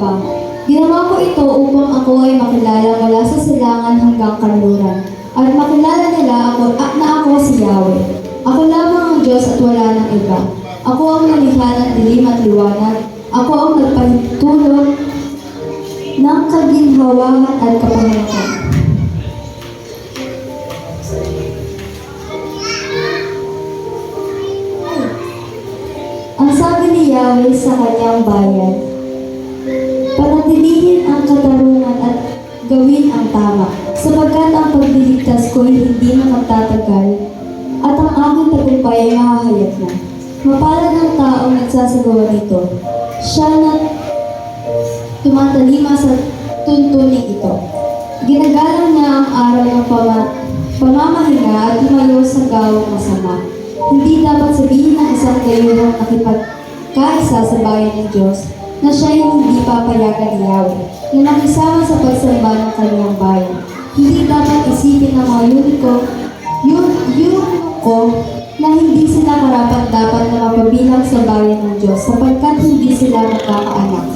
pa. Ginawa ko ito upang ako ay makilala mula sa silangan hanggang kanluran, at makilala nila na ako si Yahweh. Ako lamang ang Diyos at wala nang iba. Ako ang nalikha ng dilim at liwanag. Ako ang nagpahintulot ng kaginhawahan at kapahamakan. Ang sabi ni Yahweh sa kanyang bayan, panatilihin ang katarungan at gawin ang tama, sapagkat ang pagliligtas ko ay hindi na magtatagal, at ang aking tagumpay ay mahahayag na. Mapalad ang taong nagsasagawa nito, siya na tumatalima sa tuntuning ito. Ginagalang niya ang araw ng pamamahinga at lumayo sa gawang masama. Hindi dapat sabihin ng isang gayunang nakipagkaisa sa bayan ng Diyos na siya'y hindi papayagan ni Yahweh na nakisama sa pagsamba ng kanyang bayan. Hindi dapat isipin ng mga ko na hindi sila karapat-dapat na mapabilang sa bayan ng Diyos sapagkat hindi sila magkakaanak.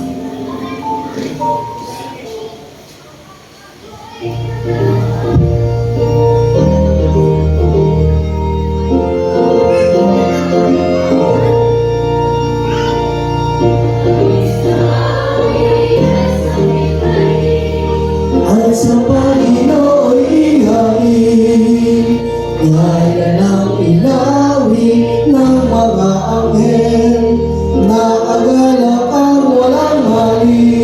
At sa Panginoon ihain, ngayon ng ilawin ng mga anghel, nakagalak ang walang mali.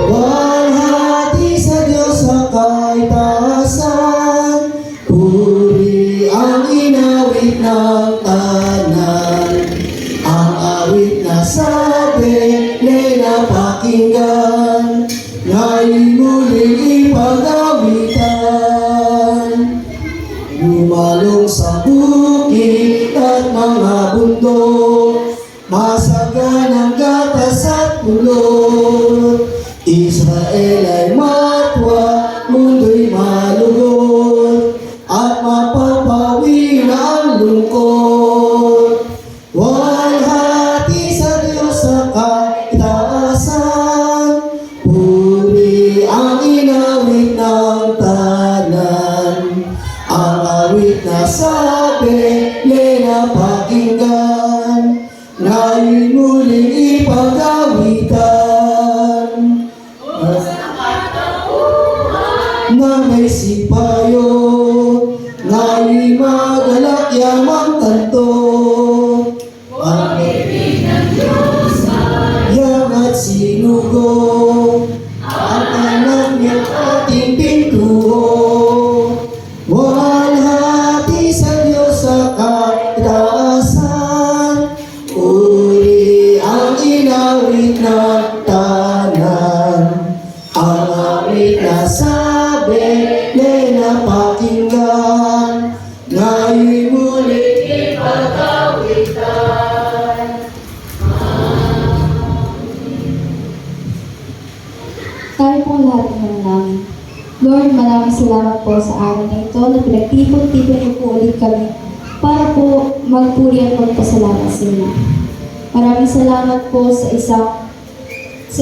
Walhati sa Diyos sa kaitaasan, puri ang inawit ng tanan. Ang awit na sabi, na pakinggan, ngayon muling ipag-awitan. Lumalong sa bukid at mga bundok, masaganang gatas at pulot. Israel ay matwa, mundo'y malugod, at mapapawi na ang lungkot. Walhati sa Diyos sa kaitaasan, puri ang inawit ng tanan. Ang awit na sabi, na pakinggan, ngayon muling ipag-awitan. Na may sipayo, ngayon magalak yamang tanto. Pag-ibig ng Diyos ay at sinugo, at alam niyang ating pintuho. Walhati sa Diyos sa kaitaasan, uri ang inawit ng tanan. Ang awit na sabi, na pakinggan, ngayon muling ipag-awitan. Tayo pong lahat ng manalangin. Lord, maraming salamat po sa araw na ito na pinagtipon-tipon niyo po ulit kami para po magpuri at magpasalamat sa inyo. Maraming salamat po sa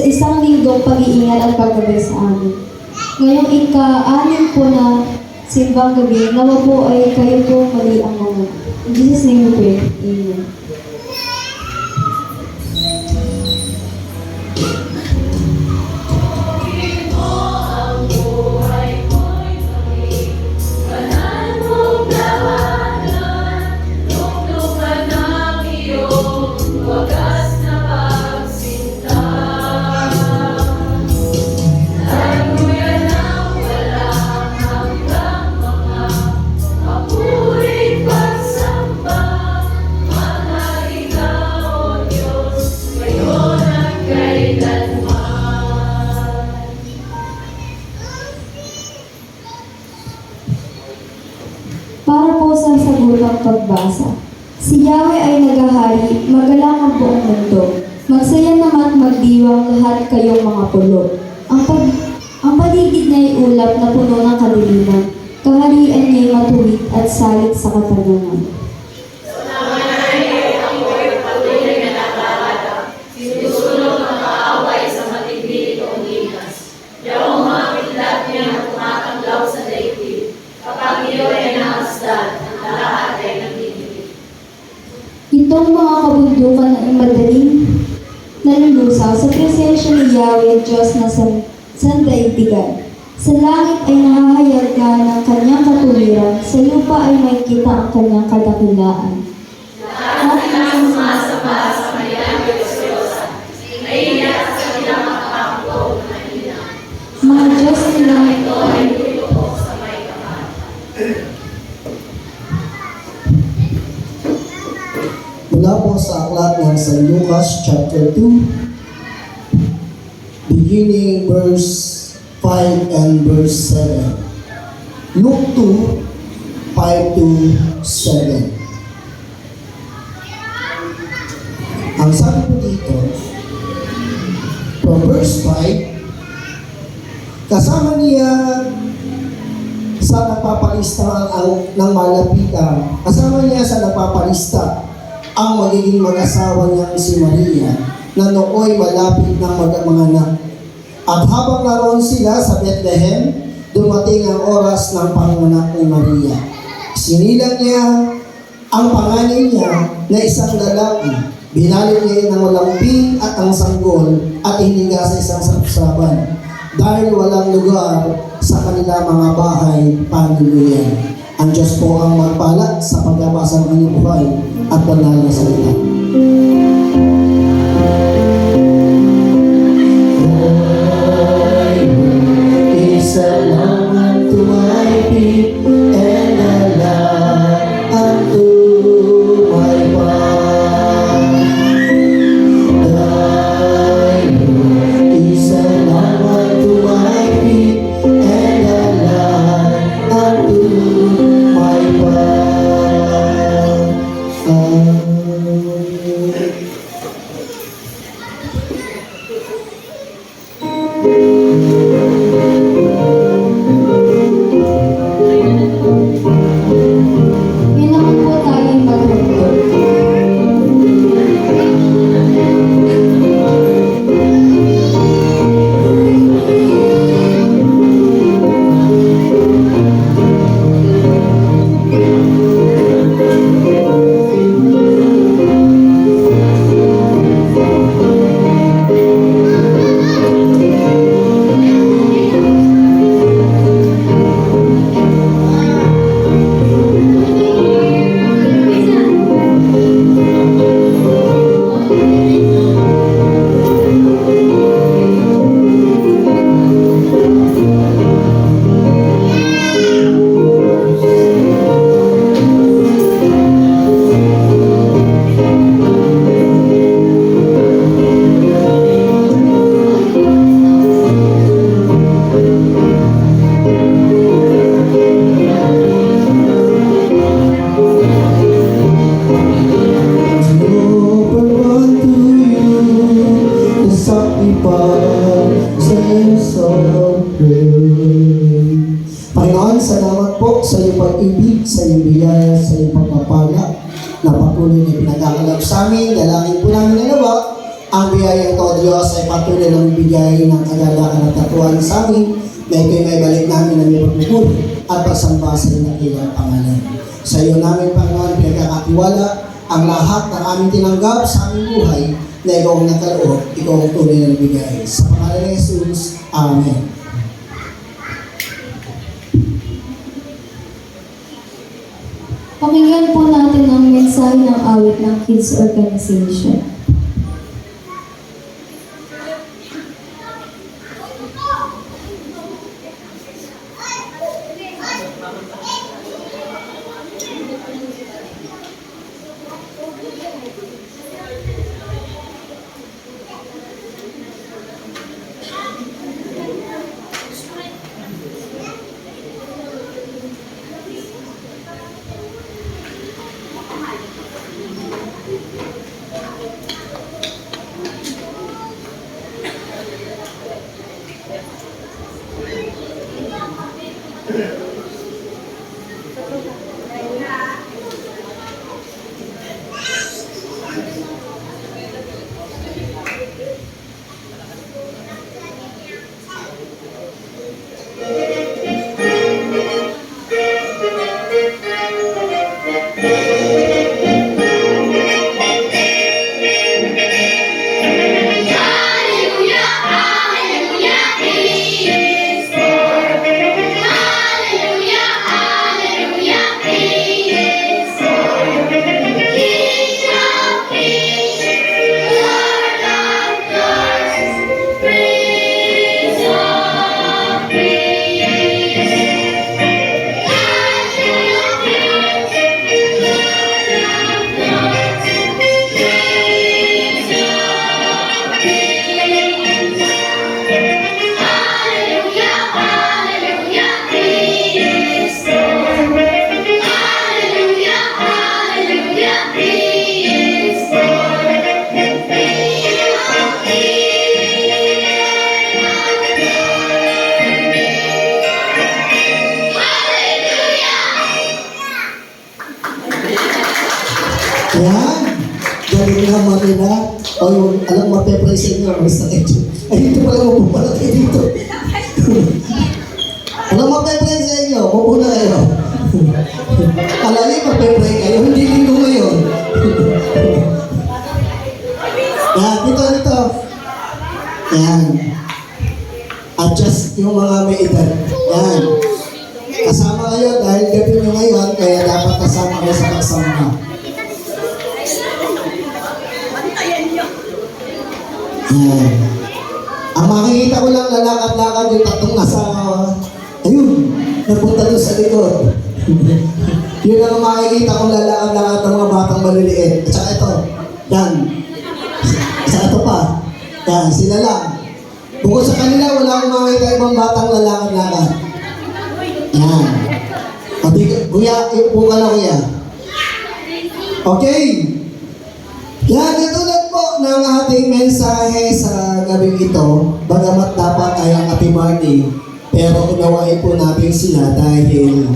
isang linggong pag-iingat at paggabay sa amin. Ngayong ika-anim po na simbang gabi, nawa po ay kayo po mali ang mga. In Jesus' name we pray. Amen. Para po sa sagutang pagbasa. Si Yahweh ay naghahari, magalang ang buong mundo. Magsaya naman magdiwang lahat kayong mga pulo. Ang paligid niya ay ulap na puno ng kadiliman. Kaharian niya ay matuwid at salit sa katanungan. Sinusunod ang kaaway presensya ni Yahweh, Diyos na sandaigdigan. Sa langit ay nahahayag ka ng kanyang katuwiran, sa lupa ay makikita ang kanyang kadakilaan. At isang sumasapas sa mayang Diyos, naiiyak sa pinakapangko na ina. Mga Diyos nila ito ay lulubog sa may kapal. Mula po sa aklat ng San Lucas chapter 2, beginning verse 5 and verse 7. Luke 2, 5 to 7. Ang sabi po dito, from verse 5, kasama niya sa nagpapalista ng malapitan, kasama niya sa nagpapalista ang magiging mag-asawa niyang si Maria na nooy malapit ng manganak. At habang naroon sila sa Bethlehem, dumating ang oras ng panganak ni Maria. Sinilang niya ang panganay niya na isang lalaki. Binalot niya ng malamping at ang sanggol at hiniga sa isang sapsaban dahil walang lugar sa kanila mga bahay panluluyan. Ang Diyos po ang magpala sa pagbabasa ng kanyang buhay at banal na salita. Salamat to my feet and a light unto my path. Thy Lord is a lamp to my feet and a light unto my path. Ngayon naman po tayo maghapon. Panginoon, salamat po sa iyong pag-ibig, sa iyong biyaya, sa iyong pagpapala na patuloy na pinag-aalap sa amin. Dalangin po namin na nawa, ang biyaya ito, Diyos, ay patuloy na bigay ng kagalakan at katuwan sa amin na ito'y may balik namin ng iyong pagpupuli at pagsamba sa iyong nakilang pangalan. Sa iyo namin, Panginoon, pinagkakatiwala ang lahat ng aming tinanggap sa aming buhay na ikaw ang nakaloob, ikaw ang tunay na bigay. Sa pangalan ni Jesus, Amen. Pakinggan po natin ang mensahe ng awit ng Kids Organization. Yan. Galing na Marina. O yung, alam mo, pepe sa inyo, Mr. Echo. Ay, dito pala mo pala kayo dito. Alam mo, pepe sa inyo, mapuna kayo. Alam niyo, pepe kayo, hindi linggo ngayon. Yan, dito. Yan. Adjust yung mga may edad. Yan. Kasama kayo dahil gabi nyo ngayon, kaya dapat kasama kayo sa pagsama. Yan. Ang makikita ko lang lalakad-lakad yung tatlong nasa, ayun, napunta doon sa likod. Yun ang makikita kong lalakad-lakad ng mga batang maliliit. At saka ito, yan. At saka ito pa. Yan, sila lang. Bukod sa kanila, wala akong makikita ibang batang lalakad-lakad. Yan. Pati, kuya, iupo ka na kuya. Okay. Yan, katulad po ng ating mensahe sa gabing ito, bagamat dapat ay ang happy birthday, pero unawain po natin sila dahil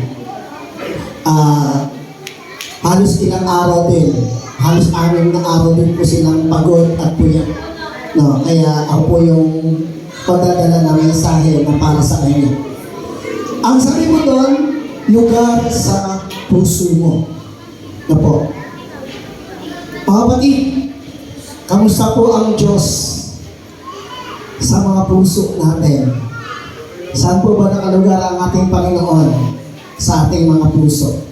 halos ilang araw din, halos 6 na araw din po silang pagod at puyat. No, kaya ako po yung pagdadala ng mensahe na para sa kanya. Ang sabi mo doon, lugar sa puso mo. Na po. Mga kapatid, kamusta po ang Diyos sa mga puso natin? Saan po ba nakalugar ang ating Panginoon sa ating mga puso?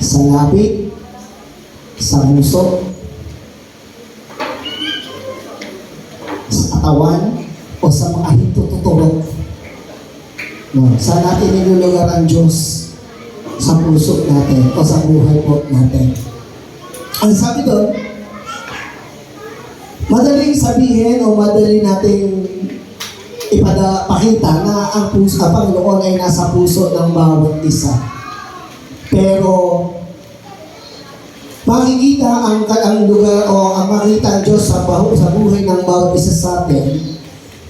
Sa labi, sa puso, sa katawan, o sa mga hintututulog? No, saan natin nilulugar ang Diyos? Sa puso natin o sa buhay po natin. Ang sabi doon, madaling sabihin o madali nating ipakita na ang puso, ang Panginoon ay nasa puso ng bawat isa. Pero makikita ang lugar o ang makita ang Diyos sa buhay ng bawat isa sa atin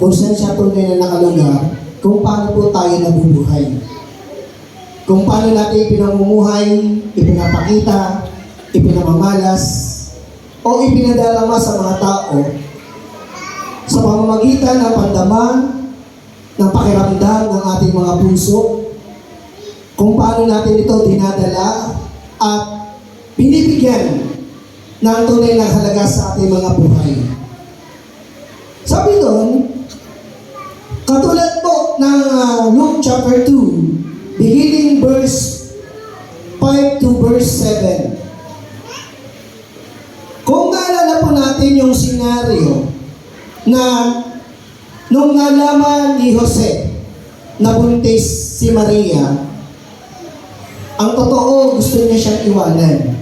kung saan siya tunay na nakalugar, kung paano po tayo nabubuhay. Kung paano natin ipinamumuhay, ipinapakita, ipinamamalas, o ipinadalama sa mga tao sa pamamagitan ng pandaman, ng pakiramdam ng ating mga puso, kung paano natin ito dinadala at binibigyan ng tunay na halaga sa ating mga buhay. Sabi doon, katulad po ng Luke chapter 2, beginning verse 5 to verse 7. Kung naalala po natin yung senaryo na nung nalaman ni Jose na buntis si Maria, ang totoo gusto niya siyang iwanan.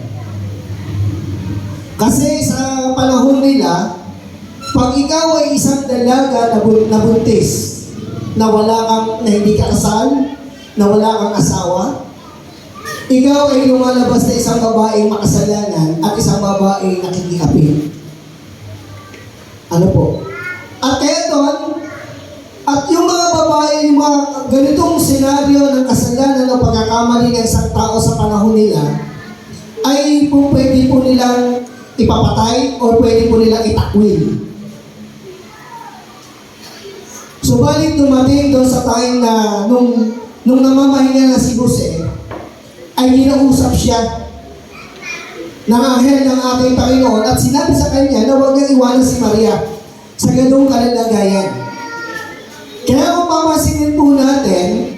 Kasi sa panahon nila, pag ikaw ay isang dalaga na buntis, na na hindi ka kasal, na wala kang asawa, ikaw ay lumalabas na isang babaeng makasalanan at isang babaeng nakikiapin. Ano po? At kaya doon, at yung mga babae, yung mga ganitong senaryo ng kasalanan o pagkakamali ng isang tao sa panahon nila, ay po pwede po nilang ipapatay o pwede po nilang itakwil. Subalit dumating doon sa time na nung namamahinga na si Jose, ay ginausap siya ng anghel ng ating Panginoon at sinabi sa kanya na huwag niyang iwanan si Maria sa ganung kalalagayan. Kaya kung pamasinin po natin,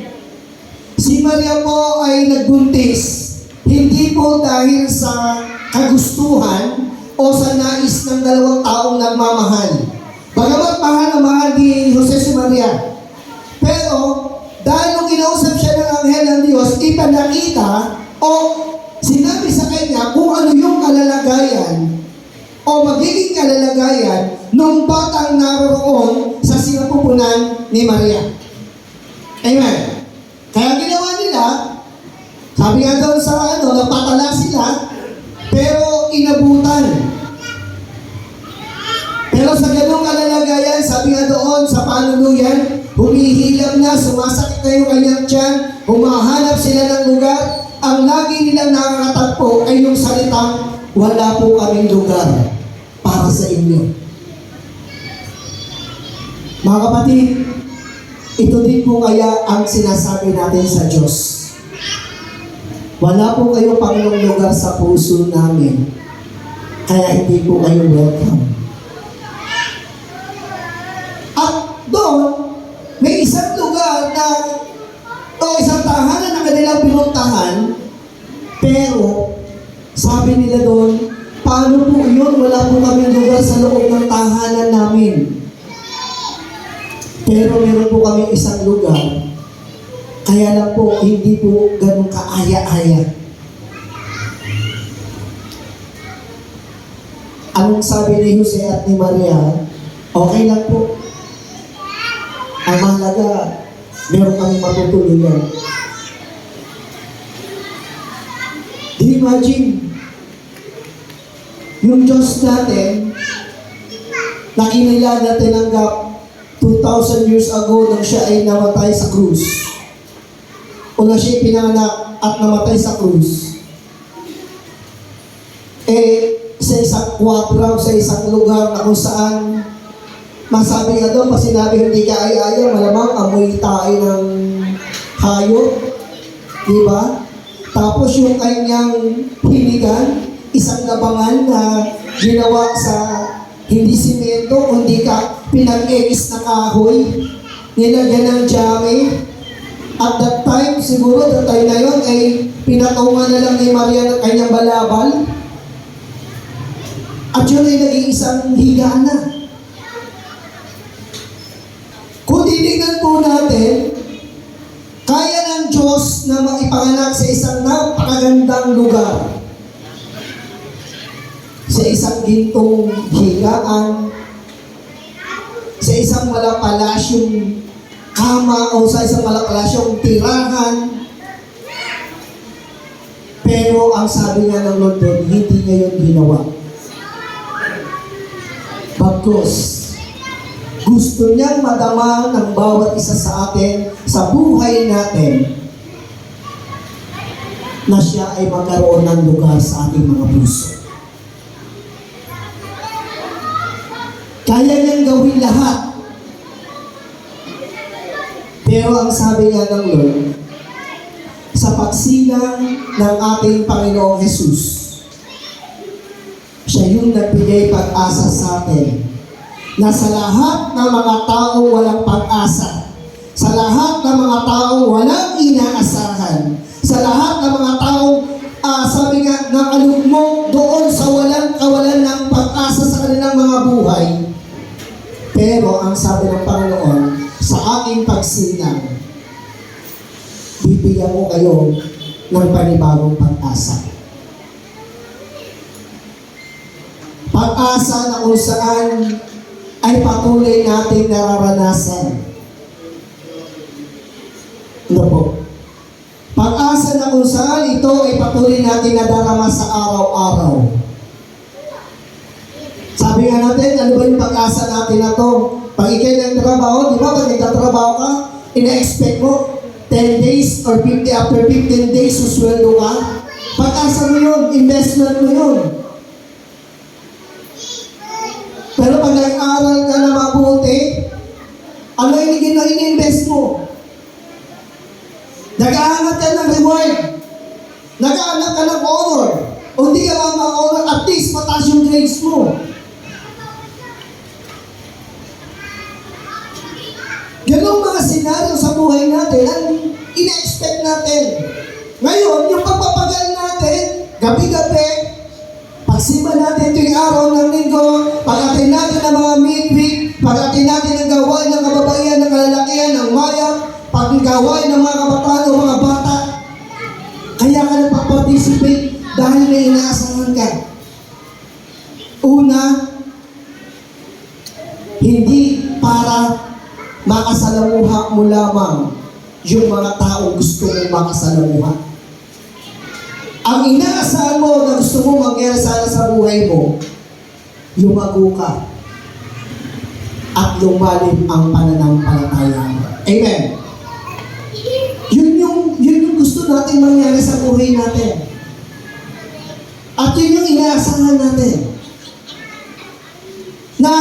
si Maria po ay nagbuntis hindi po dahil sa kagustuhan o sa nais ng dalawang taong nagmamahal. Bagamat mahal na mahal ni Jose si Maria. Pero dahil nung kinausap siya ng anghel ng Diyos, ipanakita o sinabi sa kanya kung ano yung kalalagayan o magiging kalalagayan nung batang naroon sa sinapupunan ni Maria. Amen. Kaya ginawa nila, sabi nga doon sa napatala sila, pero inabutan. Pero sa ganung kalalagayan, sabi nga doon sa panuluyan, humihilab na, sumasakit na yung kanyang tiyan, humahanap sila ng lugar, ang lagi nilang nakakatagpo ay yung salitang, wala po kaming lugar para sa inyo. Mga kapatid, ito din po kaya ang sinasabi natin sa Diyos. Wala po kayo Panginoong lugar sa puso namin, kaya hindi po kayo welcome. At doon, may isang lugar na o isang tahanan na kanilang pinuntahan, pero sabi nila doon, paano po yun? Wala po kami lugar sa loob ng tahanan namin. Pero meron po kami isang lugar, kaya lang po hindi po ganun kaaya-aya. Anong sabi ni Jose at ni Maria, okay lang po. Ang mahalaga, meron kami matutuluyan. Do you imagine? Yung Diyos natin, na kinilala tinanggap 2,000 years ago nang siya ay namatay sa krus. O na siya pinanganak at namatay sa krus. Sa isang kwadraw, sa isang lugar na kung saan masabi nga doon, pag sinabi hindi ka ay-aya, malamang amoy tayo ng hayop. Diba? Tapos yung kanyang hinigan, isang labangan na ginawa sa hindi simento, kundi ka pinag-egis na kahoy, nilagyan ng jame. At that time, siguro, that time na yun, ay pinatungan na lang ni Maria ng kanyang balabal. At yun ay naging isang higaan na. Kung titignan po natin, kaya ng Diyos na maipanganak sa isang napakagandang lugar. Sa isang gintong higaan, sa isang malapalasyong kama o sa isang malapalasyong tirahan. Pero ang sabi nga ng Lord doon, hindi niya yun ginawa. Bagkus, gusto niyang madama ng bawat isa sa atin, sa buhay natin, na siya ay magkaroon ng lugar sa ating mga puso. Kaya niyang gawin lahat. Pero ang sabi nga ng Lord, sa pagsilang ng ating Panginoong Jesus, siya yung nagbigay pag-asa sa atin na sa lahat ng mga taong walang pag-asa, sa lahat ng mga taong walang inaasahan, sa lahat ng mga taong sabi nga, nakalugmok doon sa walang kawalan ng pag-asa sa kanilang mga buhay. Pero ang sabi ng Panginoon, sa aking pagsilang, bibigyan ko kayo ng panibagong pag-asa. Pag-asa na kung saan ay patuloy nating nararanasan. Ano po? Pag-asa na kung saan ito ay patuloy natin nadarama sa araw-araw. Sabi nga natin, ano ba yung pag-asa natin na to? Pag ikay ng trabaho, di ba? Pag nagtatrabaho ka, ina-expect mo 10 days or 50 after 15 days susweldo ka. Pag-asa mo yun, investment mo yun. Pero pag nag-aral ka na mabuti, ano yung in-invest mo? Nag-aangat ka ng reward. Nag-aangat ka ng honor. O hindi ka ba ma-honor, at least mataas yung grades mo. Ganong mga senaryo sa buhay natin ang ina-expect natin. Ngayon, yung pagpapagal natin, gabi-gabi, pagsimba natin tuwing araw ng linggo, pag-atin natin ng mga midweek, pag-atin natin ng gawain ng kababaihan, ng kalalakihan, ng mayang, pag-gawain ng mga kabataan o mga bata, kaya ka nagpa-participate dahil may inaasahan ka. Una, hindi para makasalamuha mo lamang yung mga taong gusto mong makasalamuha. Ang inaasahan mo na gusto mo mangyari sana sa buhay mo, lumago ka at lumalim ang pananampalataya mo. Amen. Yun yung gusto natin mangyari sa buhay buhay natin. At yun yung inaasahan natin. Na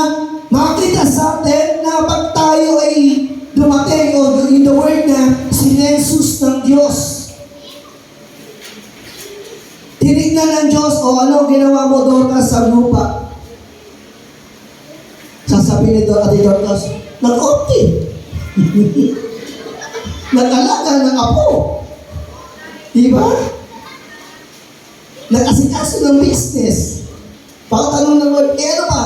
makita sa atin na pag tayo ay dumating o in the word na sinensus ng Diyos. Tinignan ng Diyos o ano ginawa mo Dorcas sa lupa. Sasabihin ni Ate Dorcas, nag-opti. Nag-alaga ng apo. Diba? Nag-asikaso ng business. Pagkatanong ng Lord, ano ba?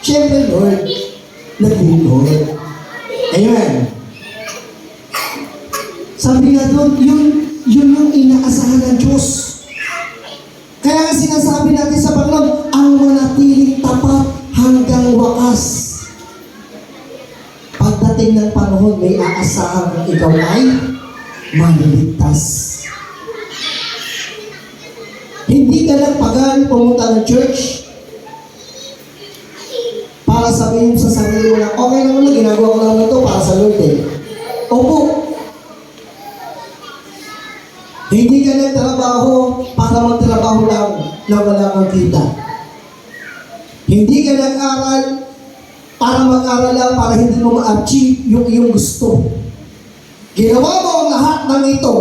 Siyempre, Lord, nag-Lord. Amen. Sabi nga doon, yun yung inaasahan ng Diyos. Kaya nga sinasabi natin sa Panginoon, ang manatiling tapat hanggang wakas. Pagdating ng panahon, may aasahan na ikaw ay maliligtas. Hindi ka nagpagal pumunta ng church para sabihin sa sarili mo na, okay naman na, ginagawa ko lang ito para sa Lord eh. Opo. Hindi ka nagtrabaho para magtrabaho lang na wala kang kita. Hindi ka nag-aral para mag-aral lang para hindi mo ma-achieve yung iyong gusto. Ginawa mo ang lahat ng ito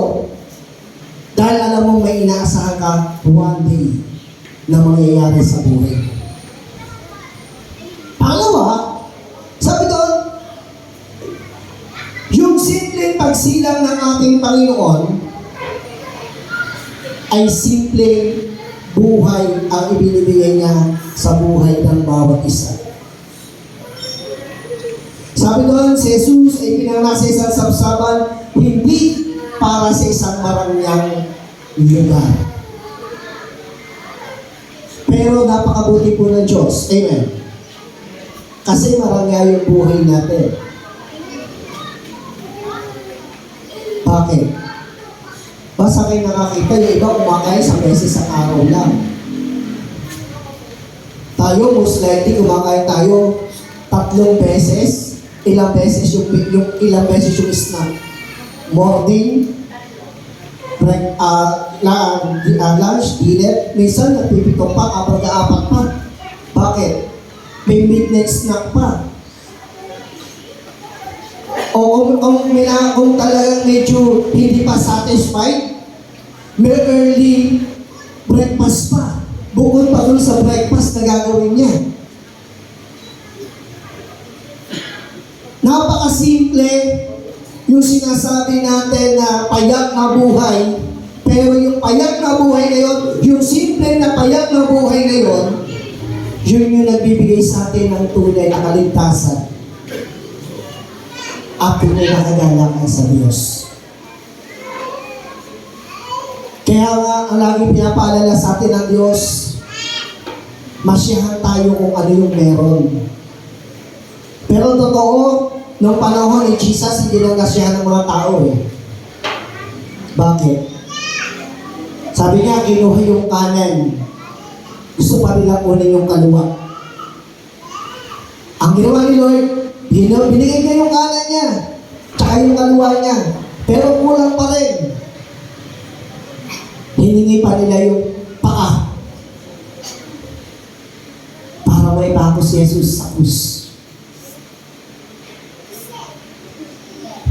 dahil alam mo may inaasahan ka one day na mangyayari sa buhay. Pangalawa, sabi doon, yung simpleng pagsilang ng ating Panginoon ay simpleng buhay ang ibinibigay niya sa buhay ng bawat isa. Sabi doon, si Jesus ay pinanganak sa isang sabsaban, hindi para sa isang marangyang lugar. Pero napakabuti po ng Diyos. Amen. Kasi marangya yung buhay natin. Bakit? Basta kayo nakakita, yung iba kumakain sa beses sa araw lang. Tayo, most likely, kumakain tayo 3 beses. Ilang beses yung snack. Morning, lunch, dinner, minsan nagpipitong pa, 4 pa. Bakit? May midnight snack pa. O kung talagang medyo hindi pa satisfied, may early breakfast pa. Bukod pa dun sa breakfast na gagawin niya. Napakasimple yung sinasabi natin na payak na buhay, pero yung payak na buhay na yun, yung simple na payak na buhay na yun, yun yung nagbibigay sa atin ng tunay na kaligtasan at tunay na kagalakan sa Diyos. Kaya nga, ang laging pinapaalala sa atin ng Diyos, masyahan tayo kung ano yung meron. Pero totoo, nung panahon ni Jesus, hindi lang nasyahan ng mga tao eh. Bakit? Sabi niya, kinuha yung kanan. Gusto pa nila kunin yung kaliwa. Ang ginawa ni Lord, binigay niya yung kanan niya, tsaka yung kaliwa niya. Pero kulang pa rin. Hiningi pa nila yung paa para may pako si Jesus sa krus.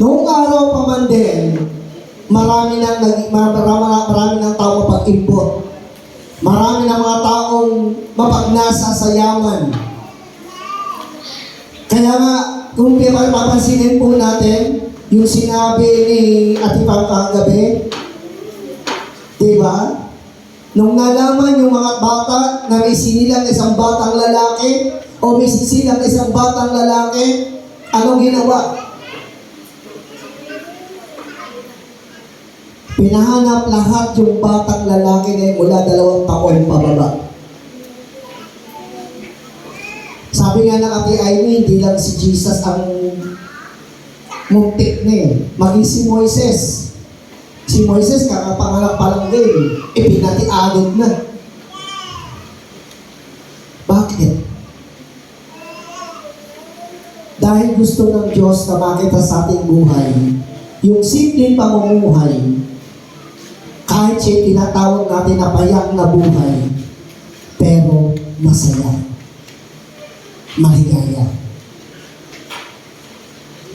Noong araw pa man din, marami ng tao mapag-import. Marami ng mga taong mapagnasa sa yaman. Kaya nga, kung papansinin po natin, yung sinabi ni Ate Pam kagabi, diba? Nung nalaman yung mga bata na may sinilang isang batang lalaki o may sisilang isang batang lalaki, anong ginawa? Pinahanap lahat yung batang lalaki na mula 2 taon pababa. Sabi nga ng Ate Amy, hindi lang si Jesus ang muntik na eh. Maging si Moises. Si Moises, kakapanganak pa lang din. Pinati-agad na. Bakit? Dahil gusto ng Diyos na makita sa ating buhay, yung simpleng pamumuhay, Kahit siya tinatawag natin na payak na buhay, pero masaya, maligaya.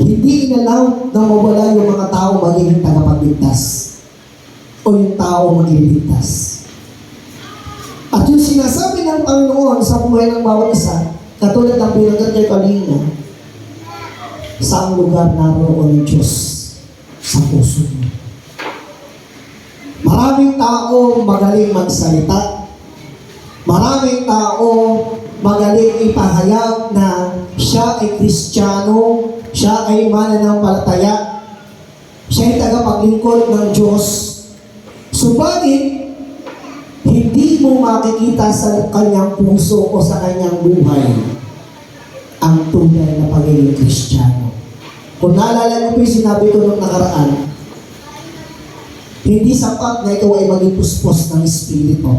Hindi inalaw na mawala yung mga tao magiging tagapagligtas o yung tao magliligtas. At yung sinasabi ng Panginoon sa buhay ng bawat isa, katulad ng binanggit niya kanina, saang lugar naroon ng Diyos sa puso mo. Maraming tao magaling magsalita. Maraming tao magaling ipahayag na siya ay Kristiyano, siya ay mananampalataya, siya ay tagapaglingkod ng Diyos. Subalit, hindi mo makikita sa kanyang puso o sa kanyang buhay ang tunay na pagiging Kristiyano. Kung naalala niyo po yung sinabi ko nung nakaraan, hindi sapat na ikaw ay maging puspos ng Espiritu.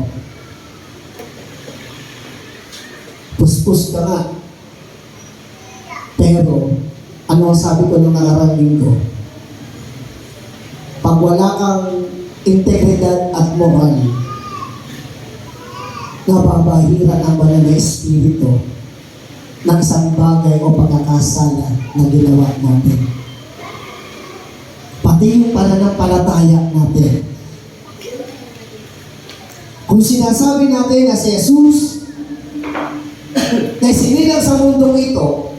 Puspos ka nga. Pero, ano ang sabi ko nung nakaraan linggo? Pag wala kang integridad at moral, nababahiran ang banal na Espiritu ng isang bagay o pagkakasala na ginawa natin. Pati yung pananampalataya natin. Kung sinasabi natin na si Jesus na sinilang sa mundong ito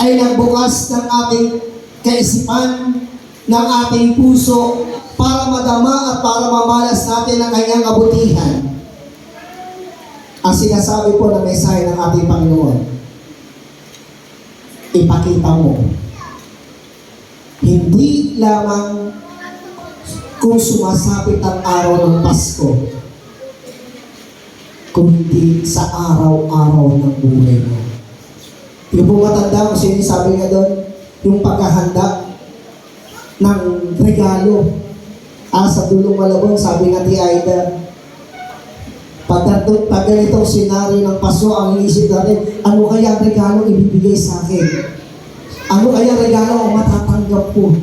ay nagbukas ng ating kaisipan, ng ating puso para madama at para mamalas natin ang kanyang kabutihan. Ang sinasabi po na mensahe ng ating Panginoon, ipakita mo. Hindi lamang kung sumasapit ang araw ng Pasko, kundi sa araw-araw ng buhay mo. Yung po matanda kung sinasabi nga doon, yung paghahanda ng regalo. Sa dulong Malabon, sabi nga ni Aida, pag ganitong senaryo ng Pasko, ang inisip natin, ano kaya ang regalo ibibigay sa akin? Ano kaya regalo ang matatanggap ko?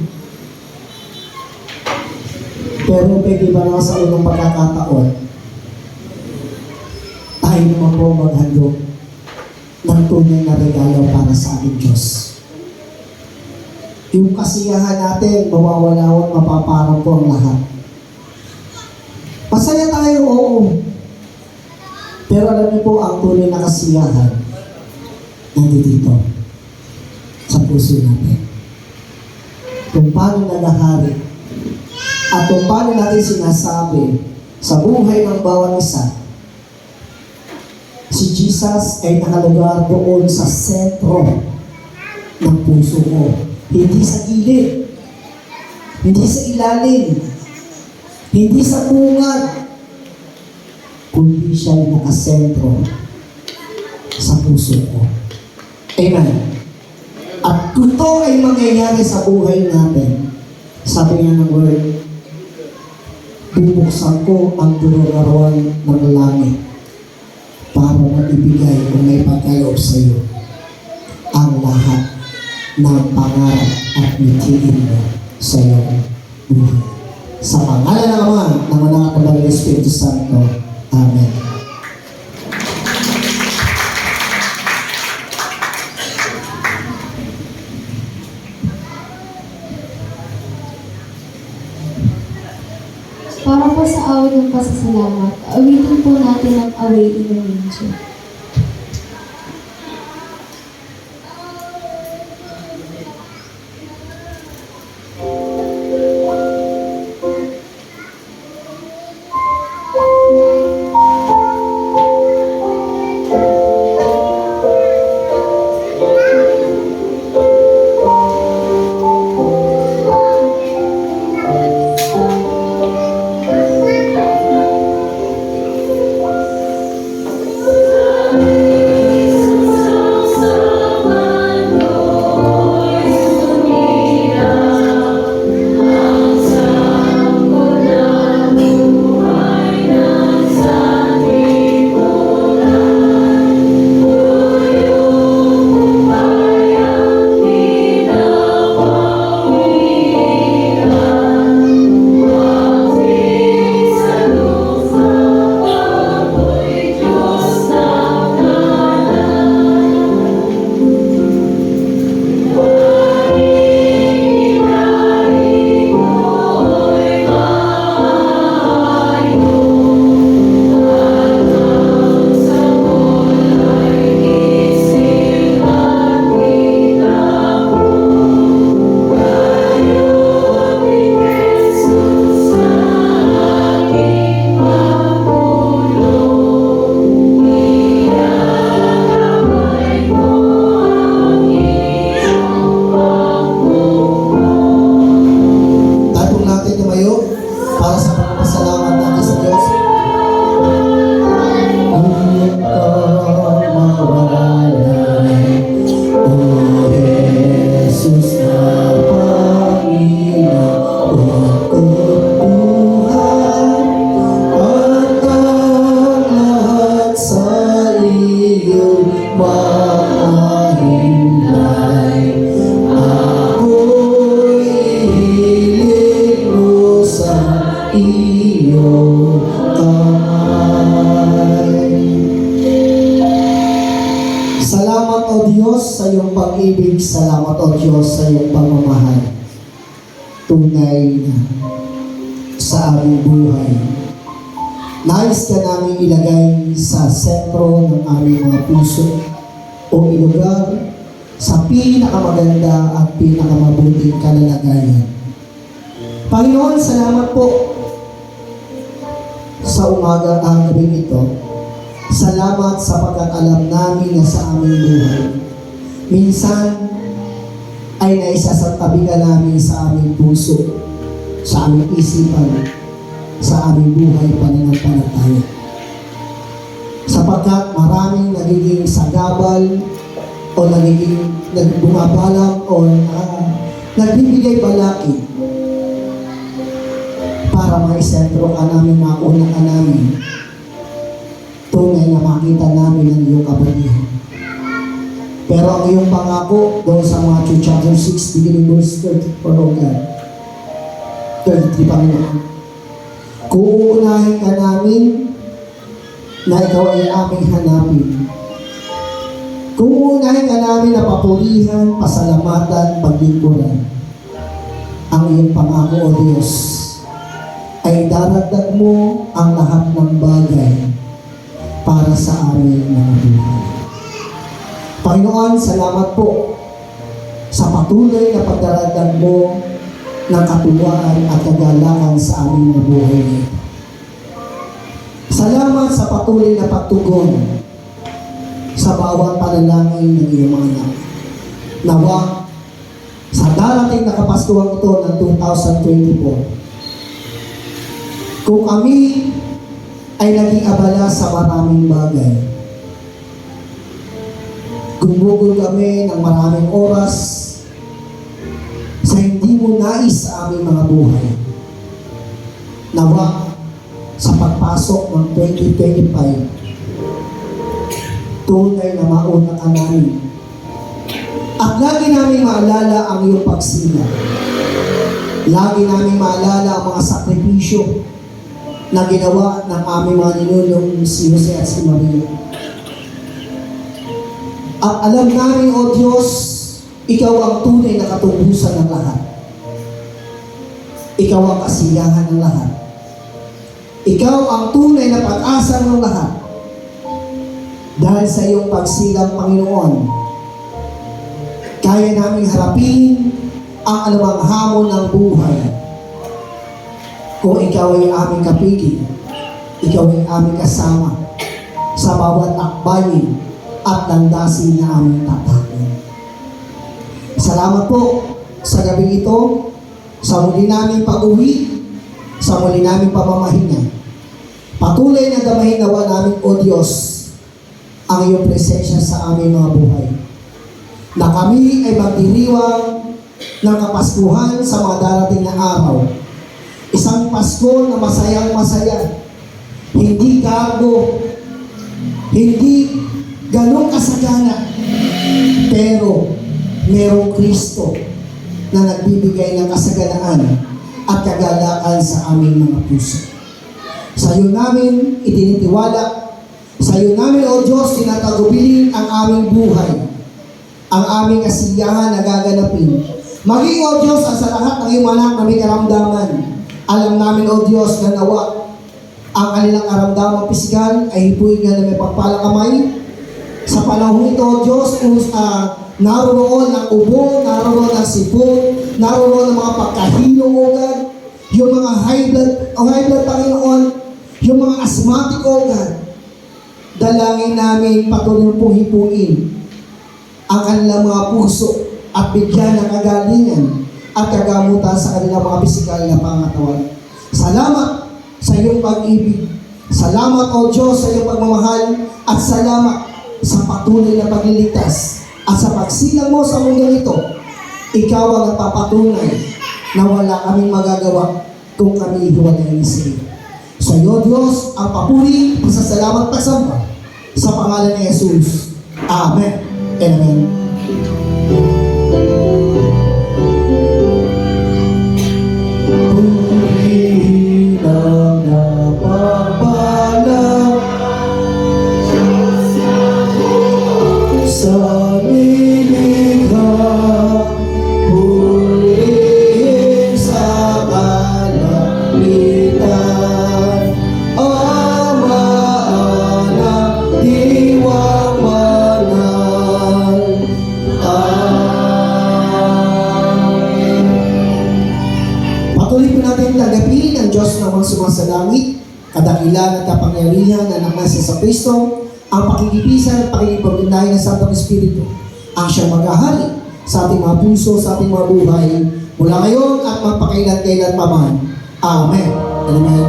Pero pwede ba naman sa unang pagkakataon, tayo naman po maghandog ng tunay na regalo para sa ating Diyos. Yung kasiyahan natin, mawawala at mapaparang po ang lahat. Masaya tayo, oo. Pero alam niyo po, ang tunay na kasiyahan nandito sa puso natin. Kung paano nagahari at kung paano natin sinasabi sa buhay ng bawat isa, si Jesus ay nakalugar doon sa sentro ng puso mo. Hindi sa gilid, hindi sa ilalim, hindi sa bungad, kundi siya ay nakasentro sa puso ko. Amen. At kung ito ay mangyayari sa buhay natin, sabi nga ng word, bubuksan ko ang dururawan ng langit para maibigay kung may pagkaloob sa iyo ang lahat ng pangarap at mithiin mo sa iyong buhay. Sa pangalan ng Ama, ng Anak at ng Espiritu Santo. Amen. Para po sa awit ng pasasalamat, awitin po natin ang Away in the Manger. para sa pagpapasalamat natin sa Diyos. Jesus na Panginoon ko buhay at ang lahat sa iyong mga himlay. Ako'y hilig mo sa iyong kamay. Salamat o Diyos sa iyong pag-ibig, salamat o Diyos sa iyong pagmamahal. Tunay na sa aming buhay. Nais ka namin ilagay sa sentro ng aming mga puso o ilugar sa pinakamaganda at pinakamabuting kalalagayan. Panginoon, salamat po sa umaga ang gabing ito. Salamat sapagkat alam namin na sa aming buhay, minsan ay naisasantabi ka namin sa aming puso, sa aming isipan, sa aming buhay pananampalataya. Sapagkat maraming nagiging sagabal o nagiging nagbumabalang o nagbibigay balakid para maisentro ka namin, mauna ka namin. Tunay na makita namin ang iyong kabutihan. Pero ang iyong pangako doon sa Matthew chapter 6, beginning verse 34, O God, 33, Panginoon. Kung uunahin ka namin na ikaw ay aming hanapin. Kung uunahin ka namin na papurihan, pasalamatan, paglingkuran, ang iyong pangako, O Diyos, ay daragdag mo ang lahat ng bagay para sa aming mga buhay. Panginoon, salamat po sa patuloy na pagdaragdag mo ng katuwaan at kagalakan sa aming mga buhay nito. Salamat sa patuloy na pagtugon sa bawat panalangin ng iyong mga anak. Nawa, sa darating na Kapaskuhan ito ng 2024, kung kami ay naging abala sa maraming bagay, gumugol kami ng maraming oras sa hindi mo nais sa aming mga buhay. Nawa, sa pagpasok ng 2025, tunay na mauna ka namin. At lagi namin maalala ang iyong pagsila. Lagi namin maalala ang mga sakripisyo na ginawa ng aming mga ninunong si Jose at si Maria. At alam namin, O Diyos, ikaw ang tunay na katubusan ng lahat. Ikaw ang kasiyahan ng lahat. Ikaw ang tunay na pag-asa ng lahat. Dahil sa iyong pagsilang, Panginoon, kaya namin harapin ang anumang hamon ng buhay. Kung ikaw ay aming kapigil, ikaw ay aming kasama sa bawat akbayin at landasin na aming tatakin. Salamat po sa gabi ito, sa muli namin pag-uwi, sa muli namin pamamahinga. Patuloy na gamahin nawa namin, O Diyos, ang iyong presensya sa aming mga buhay. Na kami ay magdiriwang ng Kapaskuhan sa mga darating na araw. Isang Pasko na masayang masaya. Hindi gago. Hindi ganong kasagana. Pero merong Kristo na nagbibigay ng kasaganaan at kagalakan sa aming mga puso. Sa iyo namin itinitiwala. Sa iyo namin, O Diyos, tinatagubilin ang aming buhay. Ang aming kasiyahan na gaganapin. Maging, O Diyos, sa lahat ng iyong anak na may karamdaman. Alam namin, O Diyos, na nawa ang kanilang karamdaman pisikal ay hipuin nga na may pagpalang kamay. Sa panahon ito, O Diyos, naroon ang ubo, naroon ang sipon, naroon ang mga pagkahilong ugat, yung mga high blood, Panginoon, yung mga asthmatic ugat. Dalangin namin patuloy pong hipuin ang kanilang mga puso at bigyan ng kagalingan at kagamutan sa kanilang mga pisikal na pangatawan. Salamat sa iyong pag-ibig. Salamat, O Diyos, sa iyong pagmamahal at salamat sa patuloy na pagliligtas at sa pagsilang mo sa mundo ito. Ikaw ang nagpapatunay na wala kaming magagawa kung kami hiwalayin sa iyo. Sa iyo, Diyos, ang papuri, pasasalamat, pagsamba sa pangalan ni Jesus. Amen. Amen. Purihin ang napapala sa nilikha, purihin sa kalamitan, Ama, Anak, Diwang Banal. Amen. Patuloy po natin tanggapin ang Diyos na mga sumasalangit, kadakilan at kapangyarihan na namasa sa Kristo, ang pakikipisan at pakikipagpindahin ng Santong Espiritu, ang siyang maghahari sa ating mga puso, sa ating mga buhay, mula ngayon at magpakailan-kailan pa man. Amen. Amen.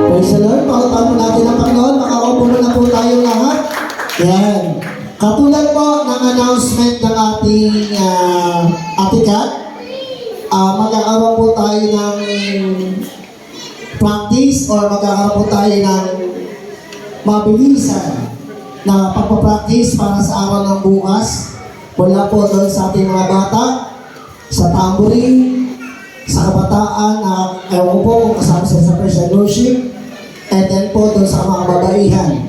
Praise the Lord. Pakutahan po natin ang Panginoon. Makaupo na po tayong lahat. Yan. Katulad po ng announcement ng ating atikat, magkakaroon po tayo ng practice or magkakaroon po tayo ng mabilisan na pagpapractice para sa araw ng bukas. Mula po doon sa ating mga bata, sa tambourine, sa kabataan na ewan po kung kasama sila sa praise and worship, and then po doon sa mga babaihan.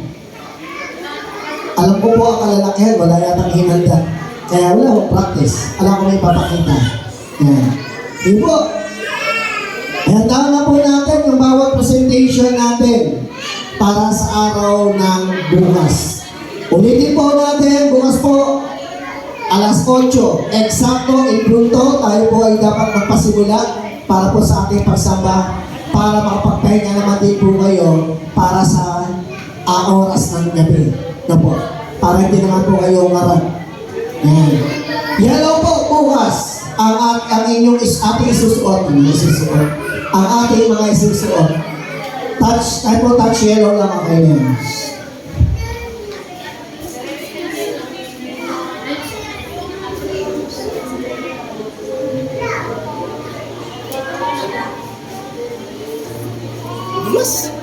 Alam ko po ang kalalakihan, wala yatang hinanda. Kaya wala akong practice. Alam ko may papakita. Yan. Di po. Handaan na po natin yung bawat presentation natin para sa araw ng bukas. Ulitin po natin, bukas po, alas 8, eksakto, in punto, tayo po ay dapat magpasimula para po sa ating pagsamba, para makapagpahinga naman din po kayo para sa oras ng gabi. Na po, para hindi naman po kayo umarap. Yellow po bukas ang inyong ating isusuot. Ang ating mga isusuot. Tayo po touch yellow lang ang kayo. Yes.